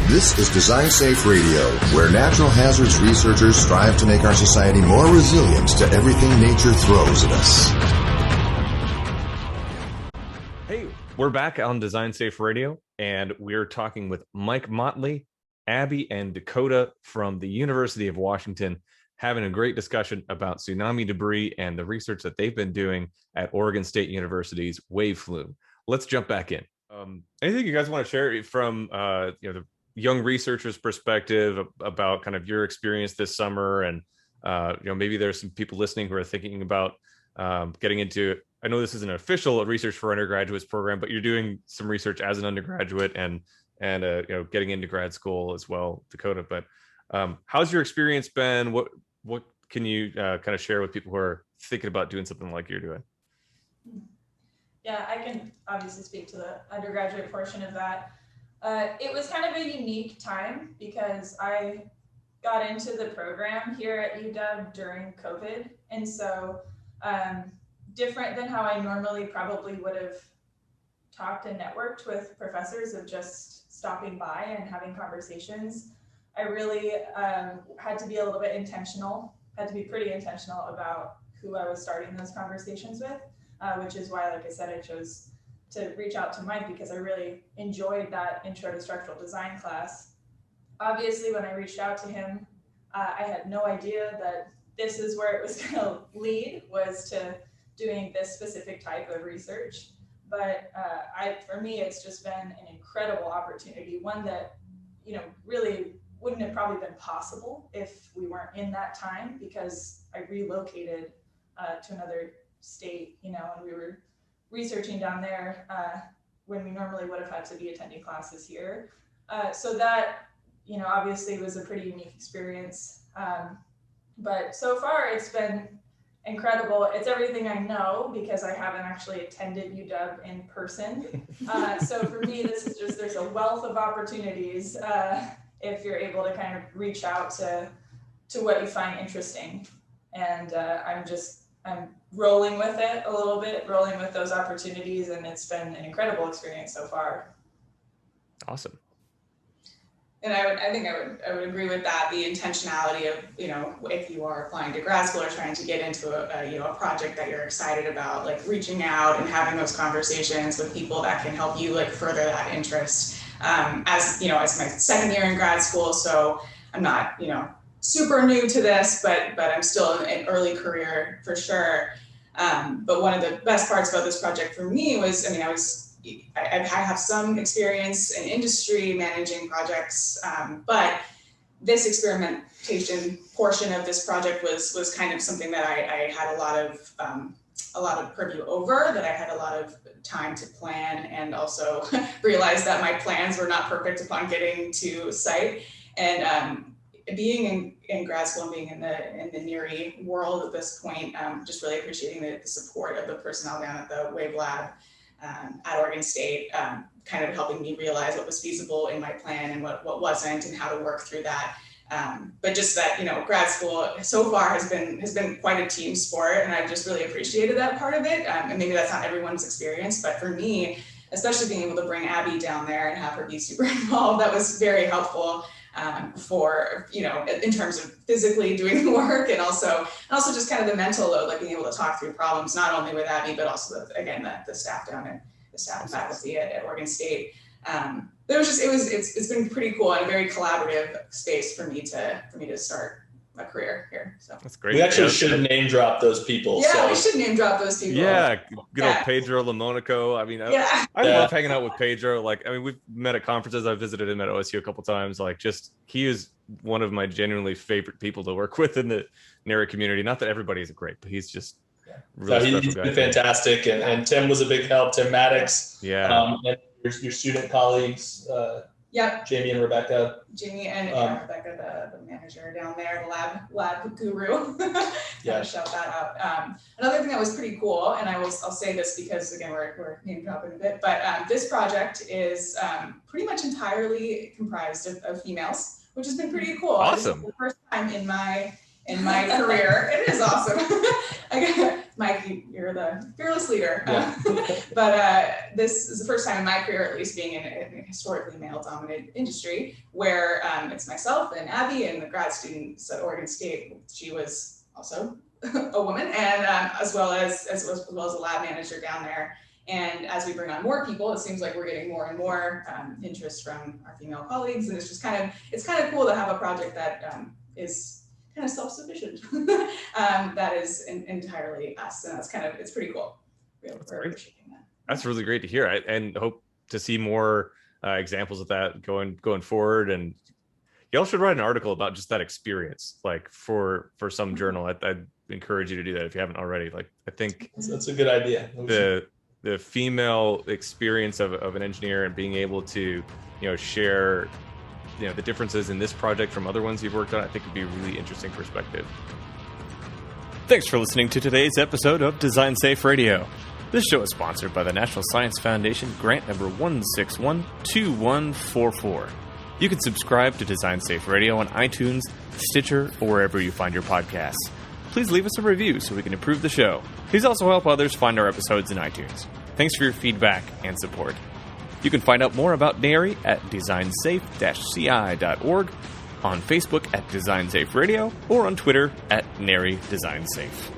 This is Design Safe Radio, where natural hazards researchers strive to make our society more resilient to everything nature throws at us. Hey, we're back on Design Safe Radio, and we're talking with Mike Motley, Abbey, and Dakota from the University of Washington, having a great discussion about tsunami debris and the research that they've been doing at Oregon State University's wave flume. Let's jump back in. Anything you guys want to share from the young researcher's perspective about kind of your experience this summer, and maybe there's some people listening who are thinking about getting into, I know this isn't an official research for undergraduates program, but you're doing some research as an undergraduate and getting into grad school as well, Dakota. But how's your experience been? What can you kind of share with people who are thinking about doing something like you're doing? Yeah, I can obviously speak to the undergraduate portion of that. It was kind of a unique time because I got into the program here at UW during COVID. And so different than how I normally probably would have talked and networked with professors of just stopping by and having conversations. I really had to be a little bit intentional, had to be pretty intentional about who I was starting those conversations with, which is why, like I said, I chose to reach out to Mike because I really enjoyed that intro to structural design class. Obviously, when I reached out to him, I had no idea that this is where it was going to lead, was to doing this specific type of research. But for me, it's just been an incredible opportunity, one that, really wouldn't have probably been possible if we weren't in that time, because I relocated to another state, and we were researching down there when we normally would have had to be attending classes here. So that, obviously was a pretty unique experience. But so far it's been incredible. It's everything I know because I haven't actually attended UW in person. So for me, this is just, there's a wealth of opportunities if you're able to kind of reach out to what you find interesting. And I'm rolling with it a little bit, rolling with those opportunities, and it's been an incredible experience so far. Awesome. And I think I would agree with that. The intentionality of, if you are applying to grad school or trying to get into a project that you're excited about, like reaching out and having those conversations with people that can help you further that interest. As my second year in grad school, so I'm not, super new to this, but I'm still in early career for sure. But one of the best parts about this project for me was, I have some experience in industry managing projects, but this experimentation portion of this project was kind of something that I had a lot of purview over, that I had a lot of time to plan, and also realized that my plans were not perfect upon getting to site. And being in grad school and being in the NHERI world at this point, just really appreciating the support of the personnel down at the Wave Lab at Oregon State, kind of helping me realize what was feasible in my plan and what wasn't, and how to work through that. But just that, grad school so far has been quite a team sport, and I've just really appreciated that part of it. And maybe that's not everyone's experience, but for me, especially being able to bring Abbey down there and have her be super involved, that was very helpful. For, in terms of physically doing the work, and also just kind of the mental load, like being able to talk through problems, not only with Abbey, but also the staff down there, the staff and faculty at Oregon State. It's been pretty cool and a very collaborative space for me to start a career here. So that's great. We actually should name drop those people. Yeah, we should name drop those people. Yeah, good old Pedro Lamonaco. I love hanging out with Pedro. We've met at conferences. I've visited him at OSU a couple times. He is one of my genuinely favorite people to work with in the NHERI community. Not that everybody is great, but he's just really special he's guy. Been fantastic, and Tim was a big help. Tim Maddox. Yeah. And your student colleagues. Yep. Jamie and Rebecca. Jamie and Rebecca, the manager down there, the lab guru. Yeah. Shout that out. Another thing that was pretty cool, and I'll say this because again we're name dropping a bit, but this project is pretty much entirely comprised of females, which has been pretty cool. Awesome. This is the first time in my career. It is awesome. Mike, you're the fearless leader. Yeah. But this is the first time in my career, at least, being in a historically male-dominated industry, where it's myself and Abby and the grad students at Oregon State. She was also a woman, and as well as a lab manager down there. And as we bring on more people, it seems like we're getting more and more interest from our female colleagues, and it's kind of cool to have a project that is kind of self-sufficient, that is entirely us, and it's pretty cool. We're appreciating that. That's really great to hear, and hope to see more examples of that going forward. And y'all should write an article about just that experience, like for some journal. I'd encourage you to do that if you haven't already. Like, I think that's a good idea. The female experience of an engineer and being able to, share, the differences in this project from other ones you've worked on, I think would be a really interesting perspective. Thanks for listening to today's episode of Design Safe Radio. This show is sponsored by the National Science Foundation grant number 1612144. You can subscribe to Design Safe Radio on iTunes, Stitcher, or wherever you find your podcasts. Please leave us a review so we can improve the show. Please also help others find our episodes in iTunes. Thanks for your feedback and support. You can find out more about NHERI at designsafe-ci.org, on Facebook at Design Safe Radio, or on Twitter at NHERI Design Safe.